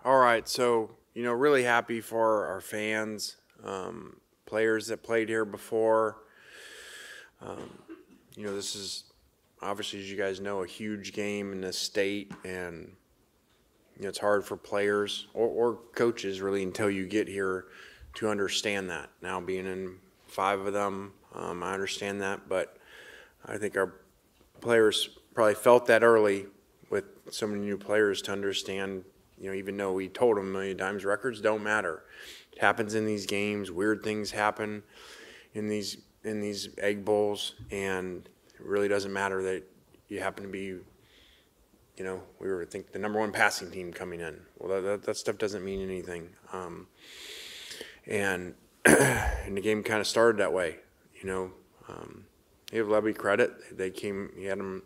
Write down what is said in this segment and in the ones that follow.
All right, so really happy for our fans, players that played here before. This is obviously, as you guys know, a huge game in this state, and it's hard for players or coaches really until you get here to understand that. Now, being in 5 of them, I understand that, but I think our players probably felt that early with so many new players to understand. Even though we told them a million times, records don't matter. It happens in these games. Weird things happen in these egg bowls, and it really doesn't matter that you happen to be, we were, I think, the #1 passing team coming in. Well, that stuff doesn't mean anything. And and the game kind of started that way. Give Levy credit. They came. He had them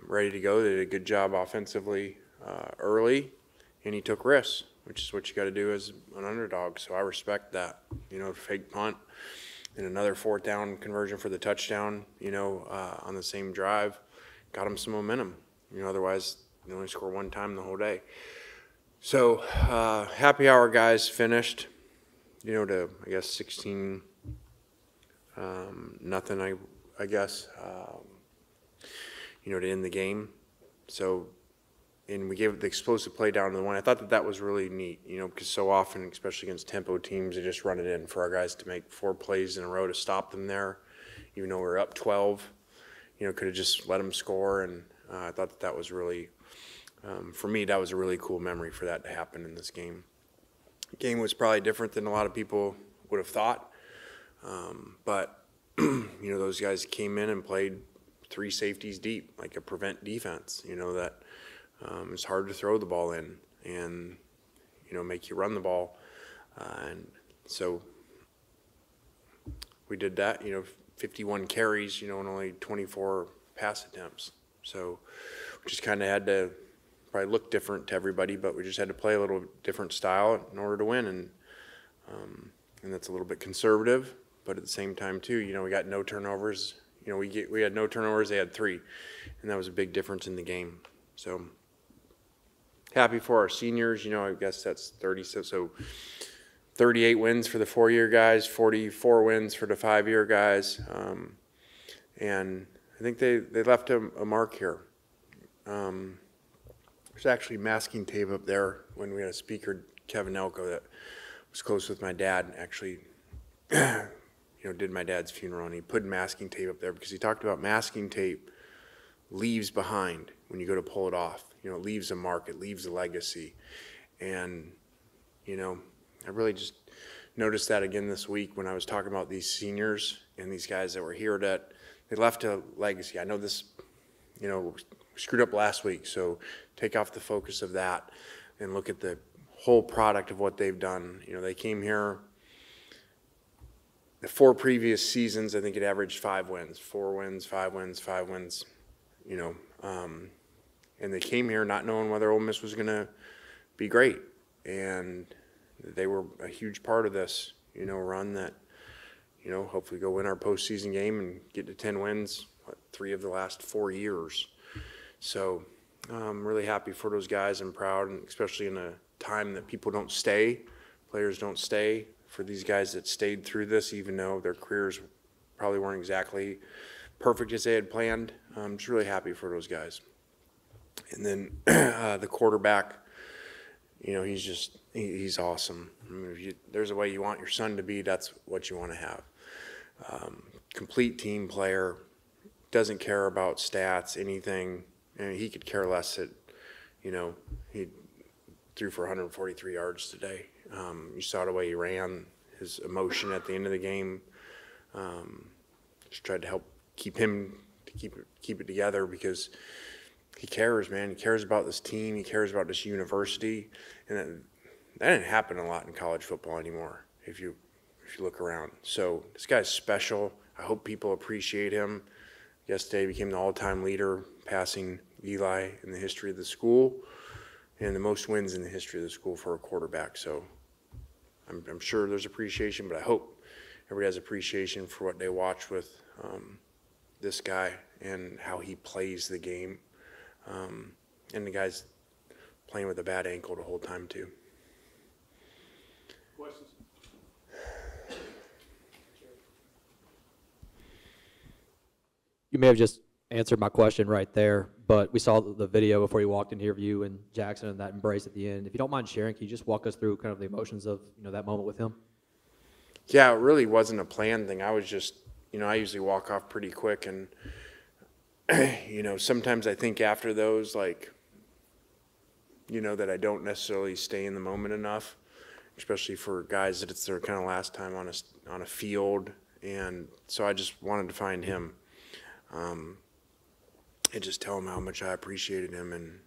ready to go. They did a good job offensively early, and he took risks, which is what you got to do as an underdog. So I respect that. Fake punt and another 4th down conversion for the touchdown. On the same drive, got him some momentum. Otherwise they only score 1 time the whole day. So happy hour guys finished. To I guess 16 nothing. I guess to end the game. So. And we gave it the explosive play down to the 1. I thought that was really neat, because so often, especially against tempo teams, they just run it in for our guys to make 4 plays in a row to stop them there, even though we were up 12. Could have just let them score, and I thought that was really, for me, that was a really cool memory for that to happen in this game. The game was probably different than a lot of people would have thought, but, those guys came in and played 3 safeties deep, like a prevent defense, that it's hard to throw the ball in and, make you run the ball. And so we did that, 51 carries, and only 24 pass attempts. So we just kind of had to probably look different to everybody, but we just had to play a little different style in order to win. And that's a little bit conservative, but at the same time too, we got no turnovers. We had no turnovers, they had 3, and that was a big difference in the game. So happy for our seniors. I guess that's 30. So 38 wins for the 4-year guys, 44 wins for the 5-year guys. And I think they left a mark here. There's actually masking tape up there when we had a speaker, Kevin Elko, that was close with my dad, actually, did my dad's funeral, and he put masking tape up there because he talked about masking tape leaves behind when you go to pull it off. It leaves a mark, it leaves a legacy. And, I really just noticed that again this week when I was talking about these seniors and these guys that were here, that they left a legacy. I know this, we screwed up last week, so take off the focus of that and look at the whole product of what they've done. They came here, the 4 previous seasons, I think it averaged 5 wins, 4 wins, 5 wins, 5 wins, and they came here not knowing whether Ole Miss was going to be great. And they were a huge part of this, run that, hopefully go win our postseason game and get to 10 wins, 3 of the last 4 years. So I'm really happy for those guys and proud, and especially in a time that people don't stay, players don't stay, for these guys that stayed through this, even though their careers probably weren't exactly perfect as they had planned. I'm just really happy for those guys. And then the quarterback, he's awesome. I mean, if there's a way you want your son to be, that's what you want to have. Complete team player, doesn't care about stats, anything. He could care less that, he threw for 143 yards today. You saw the way he ran, his emotion at the end of the game. Just tried to help keep it together because he cares, man. He cares about this team. He cares about this university, and that didn't happen a lot in college football anymore. If you look around, so this guy's special. I hope people appreciate him. Yesterday, he became the all-time leader, passing Eli in the history of the school, and the most wins in the history of the school for a quarterback. So I'm sure there's appreciation, but I hope everybody has appreciation for what they watch with this guy and how he plays the game. And the guy's playing with a bad ankle the whole time too. Questions? You may have just answered my question right there, but we saw the video before you walked in here of you and Jackson and that embrace at the end. If you don't mind sharing, can you just walk us through kind of the emotions of, you know, that moment with him? Yeah, it really wasn't a planned thing. I was just, you know, I usually walk off pretty quick, and you know, sometimes I think after those, like, you know, that I don't necessarily stay in the moment enough, especially for guys that it's their kind of last time on a field, and so I just wanted to find him. And just tell him how much I appreciated him, and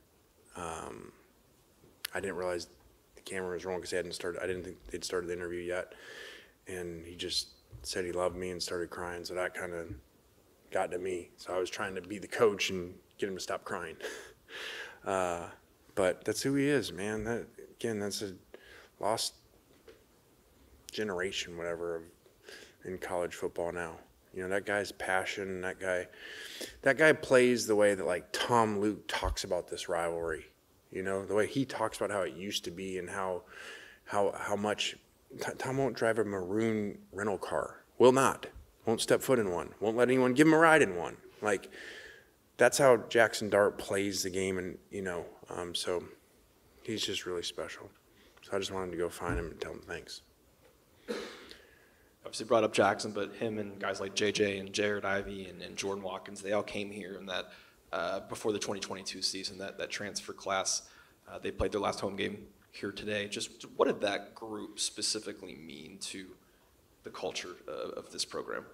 I didn't realize the camera was rolling because I didn't think they'd started the interview yet, and he just said he loved me and started crying, so that kind of got to me. So I was trying to be the coach and get him to stop crying. But that's who he is, man. That's a lost generation, whatever, in college football now. You know, that guy's passion, that guy plays the way that, like, Tom Luke talks about this rivalry. You know, the way he talks about how it used to be and how much Tom won't drive a maroon rental car. Will not. Won't step foot in one. Won't let anyone give him a ride in one. Like, that's how Jackson Dart plays the game, and, you know, so he's just really special. So I just wanted to go find him and tell him thanks. Obviously brought up Jackson, but him and guys like JJ and Jared Ivey and Jordan Watkins, they all came here in that before the 2022 season, that transfer class. They played their last home game here today. Just what did that group specifically mean to the culture of this program?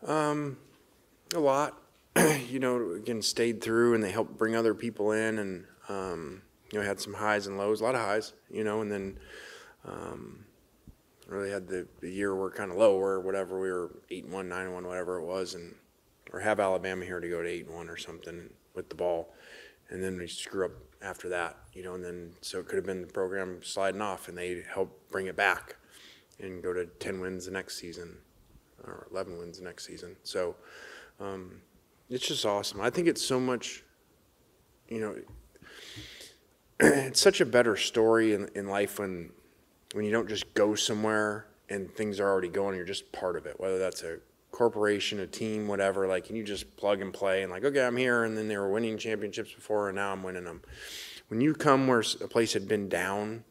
A lot. You know, again, stayed through, and they helped bring other people in, and you know, had some highs and lows, a lot of highs, you know, and then really had the year we're kind of low, or whatever, we were 8-1, 9-1, whatever it was, and or have Alabama here to go to 8-1 or something with the ball, and then we screw up after that, you know, and then so it could have been the program sliding off, and they helped bring it back and go to 10 wins the next season, or 11 wins the next season. So it's just awesome. I think it's so much, you know, it's such a better story in life when you don't just go somewhere and things are already going, you're just part of it, whether that's a corporation, a team, whatever, like, and you just plug and play and, like, okay, I'm here, and then they were winning championships before, and now I'm winning them. When you come where a place had been down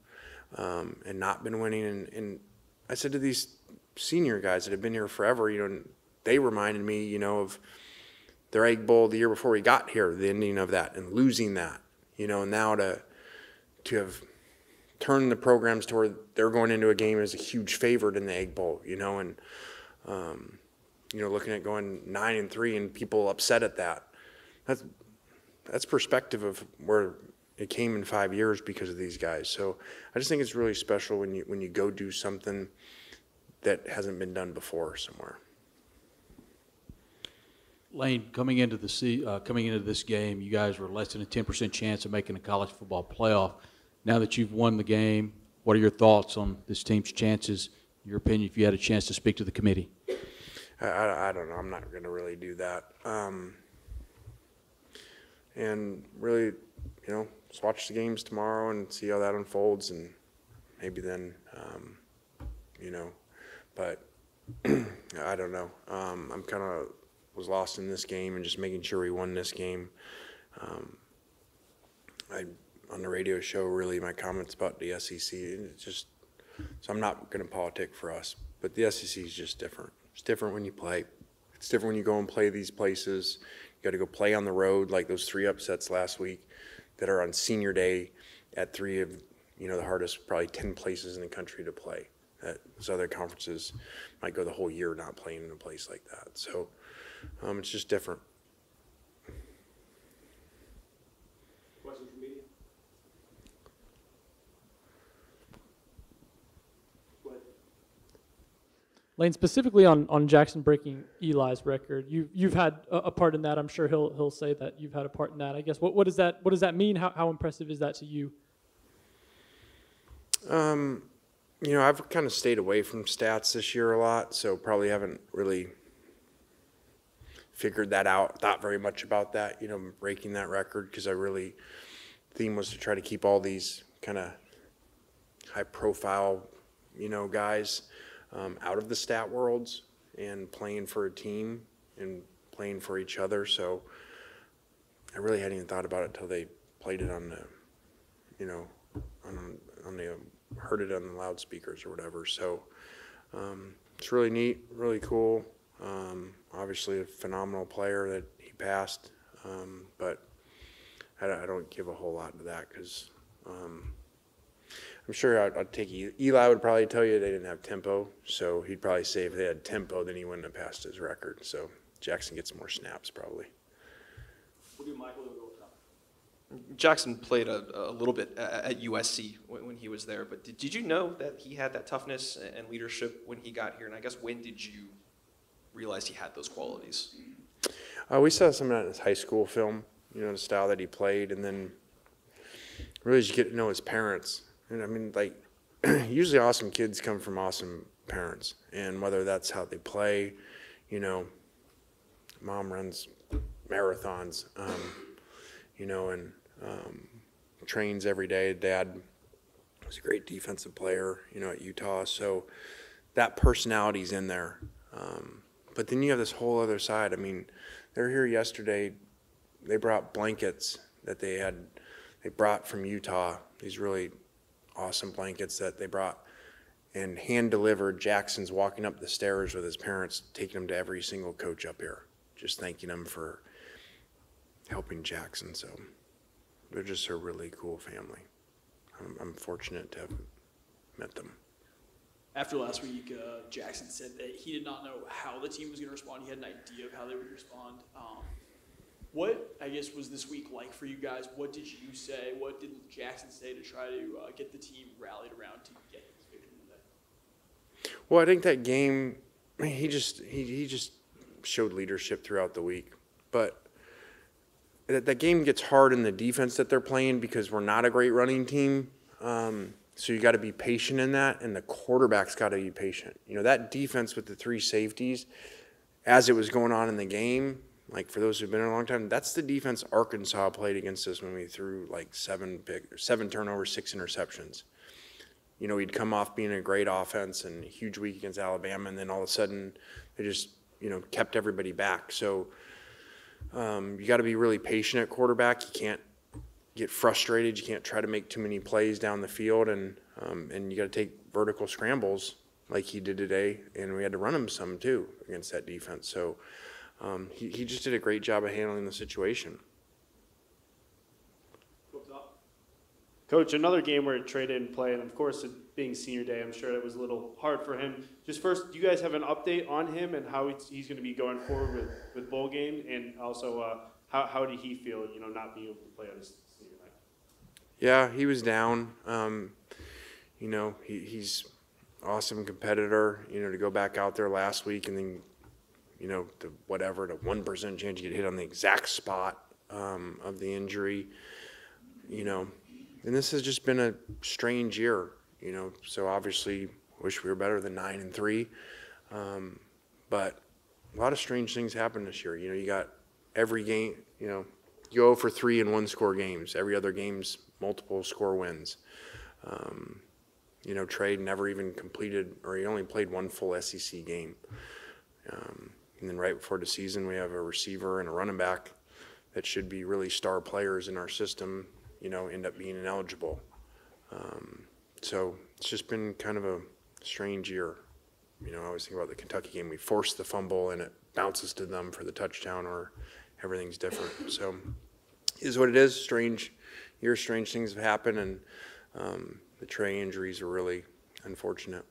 and not been winning, and I said to these senior guys that have been here forever, you know, and they reminded me, you know, of their Egg Bowl the year before we got here, the ending of that, and losing that, you know, and now to have turned the programs to where they're going into a game as a huge favorite in the Egg Bowl, you know, and you know, looking at going 9-3 and people upset at that. That's perspective of where it came in 5 years because of these guys. So I just think it's really special when you go do something that hasn't been done before somewhere. Lane, coming into this game, you guys were less than a 10% chance of making a college football playoff. Now that you've won the game, what are your thoughts on this team's chances, your opinion, if you had a chance to speak to the committee? I don't know. I'm not going to really do that. And really, you know, just watch the games tomorrow and see how that unfolds, and maybe then, you know, but I don't know. I'm kind of was lost in this game and just making sure we won this game. On the radio show, really, my comments about the SEC, it's just, so I'm not going to politic for us, but the SEC is just different. It's different when you play. It's different when you go and play these places. You got to go play on the road, like those 3 upsets last week that are on senior day at 3 of, you know, the hardest, probably 10 places in the country to play. Those other conferences might go the whole year not playing in a place like that. So it's just different. Questions from media? Go ahead. Lane, specifically on Jackson breaking Eli's record, you've had a part in that. I'm sure he'll say that you've had a part in that. I guess what does that mean? How impressive is that to you? You know, I've kind of stayed away from stats this year a lot, so probably haven't really figured that out, thought very much about that, you know, breaking that record, because I really, theme was to try to keep all these kind of high-profile, guys out of the stat worlds and playing for a team and playing for each other. So I really hadn't even thought about it until they played it on the, heard it on the loudspeakers or whatever. So it's really neat, really cool. Obviously a phenomenal player that he passed, but I don't give a whole lot to that because I'm sure I'd take Eli would probably tell you they didn't have tempo, so he'd probably say if they had tempo, then he wouldn't have passed his record. So Jackson gets more snaps probably. We'll do Michael and we'll go with Tom. Jackson played a little bit at USC when he was there, but did you know that he had that toughness and leadership when he got here? And I guess when did you realize he had those qualities? We saw some of that in his high school film, the style that he played, and then really as you get to know his parents. And I mean, like, usually awesome kids come from awesome parents, and whether that's how they play, mom runs marathons, and trains every day. Dad was a great defensive player, at Utah. So that personality's in there. But then you have this whole other side. I mean, they were here yesterday. They brought blankets that they brought from Utah, these really awesome blankets that they brought and hand-delivered. Jackson's walking up the stairs with his parents, taking him to every single coach up here, just thanking them for helping Jackson. So they're just a really cool family. I'm fortunate to have met them. After last week, Jackson said that he did not know how the team was going to respond. He had an idea of how they would respond. What, I guess, was this week like for you guys? What did you say? What did Jackson say to try to get the team rallied around to get this victory today? Well, I think that game, he just showed leadership throughout the week. But that game gets hard in the defense that they're playing because we're not a great running team. So you got to be patient in that, and the quarterback's got to be patient. That defense with the three safeties, as it was going on in the game, like for those who've been in a long time, that's the defense Arkansas played against us when we threw like 7 turnovers, 6 interceptions. We'd come off being a great offense and a huge week against Alabama, and then all of a sudden they just, kept everybody back. So you got to be really patient at quarterback. You can't get frustrated. You can't try to make too many plays down the field, and you got to take vertical scrambles like he did today, and we had to run him some too against that defense. So he just did a great job of handling the situation. Coach, another game where Trey didn't play, and of course, it being senior day, I'm sure it was a little hard for him. Just first, do you guys have an update on him and how he's going to be going forward with bowl game, and also how did he feel, not being able to play on his senior night? Yeah, he was down. He's awesome competitor. To go back out there last week and then, the 1% chance you get hit on the exact spot of the injury, And this has just been a strange year, So obviously, wish we were better than 9-3, but a lot of strange things happened this year. You got every game. You go for 3 in 1-score games. Every other game's multiple score wins. Trey never even completed, or he only played 1 full SEC game. And then right before the season, we have a receiver and a running back that should be really star players in our system, end up being ineligible. So it's just been kind of a strange year. I always think about the Kentucky game. We forced the fumble and it bounces to them for the touchdown, or everything's different. So it is what it is. Strange year, strange things have happened, and the Trey injuries are really unfortunate.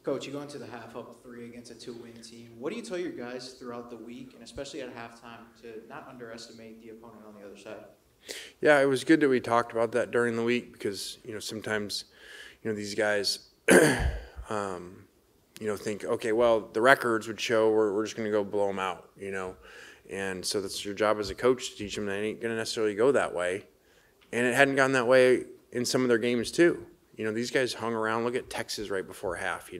Coach, you go into the half up 3 against a 2-win team. What do you tell your guys throughout the week, and especially at halftime, to not underestimate the opponent on the other side? Yeah, it was good that we talked about that during the week because, sometimes, these guys, think, okay, well, the records would show we're just going to go blow them out, And so that's your job as a coach to teach them that it ain't going to necessarily go that way. And it hadn't gone that way in some of their games too. These guys hung around. Look at Texas right before half,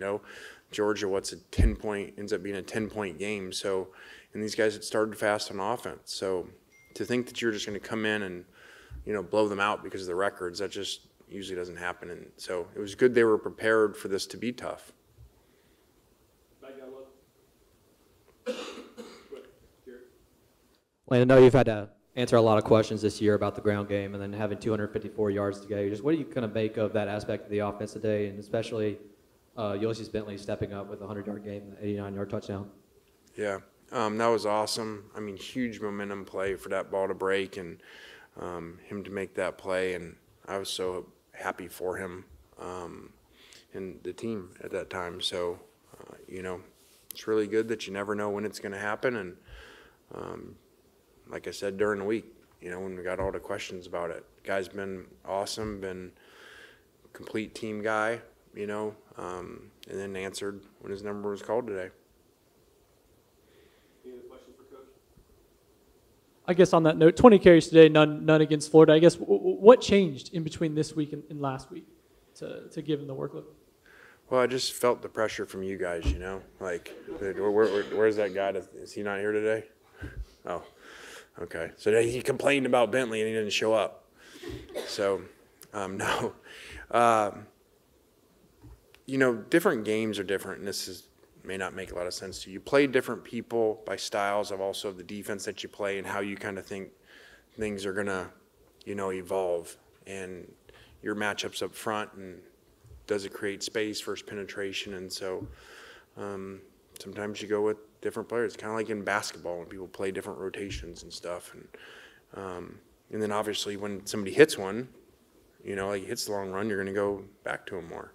Georgia, ends up being a 10-point game. So, and these guys had started fast on offense. So to think that you're just going to come in and, blow them out because of the records, that just usually doesn't happen. And so it was good they were prepared for this to be tough. Lane, I know you've had to answer a lot of questions this year about the ground game and then having 254 yards to go. Just what do you kind of make of that aspect of the offense today, and especially Ulysses Bentley stepping up with a 100-yard game and an 89-yard touchdown? Yeah, that was awesome. I mean, huge momentum play for that ball to break and him to make that play, and I was so happy for him and the team at that time. So, it's really good that you never know when it's going to happen, and like I said during the week, when we got all the questions about it, guy's been awesome, been a complete team guy, and then answered when his number was called today. Any other questions for Coach? I guess on that note, 20 carries today, none against Florida. I guess what changed in between this week and last week to give him the workload? Well, I just felt the pressure from you guys, like, where's that guy? Is he not here today? Oh, okay. So he complained about Bentley and he didn't show up. So, no. Different games are different, and this may not make a lot of sense to you. You play different people by styles of also the defense that you play and how you kind of think things are going to, evolve. And your matchups up front, and does it create space versus penetration? And so sometimes you go with different players, kind of like in basketball when people play different rotations and stuff. And then obviously when somebody hits one, like hits the long run, you're going to go back to them more.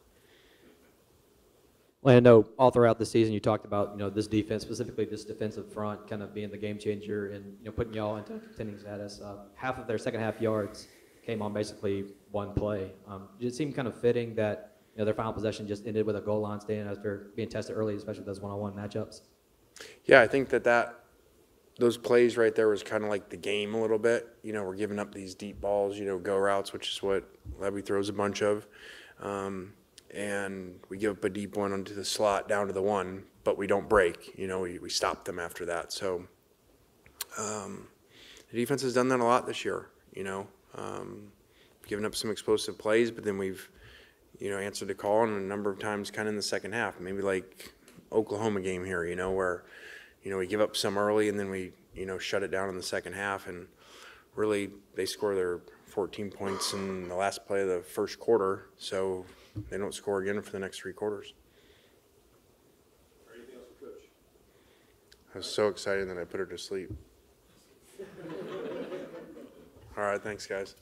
Well, I know all throughout the season you talked about, this defense, specifically this defensive front, kind of being the game changer and, putting y'all into contending status. Half of their second half yards came on basically one play. It seemed kind of fitting that, their final possession just ended with a goal line stand after being tested early, especially those one-on-one matchups. Yeah, I think those plays right there was kind of like the game a little bit. We're giving up these deep balls, go routes, which is what Levy throws a bunch of. And we give up a deep one onto the slot down to the one, but we don't break. We stop them after that. So the defense has done that a lot this year, given up some explosive plays, but then we've, answered the call and a number of times kind of in the second half, maybe like Oklahoma game here, where, we give up some early and then we, shut it down in the second half, and really they score their 14 points in the last play of the first quarter, so they don't score again for the next 3 quarters. Anything else for Coach? I was so excited that I put her to sleep. All right, thanks, guys.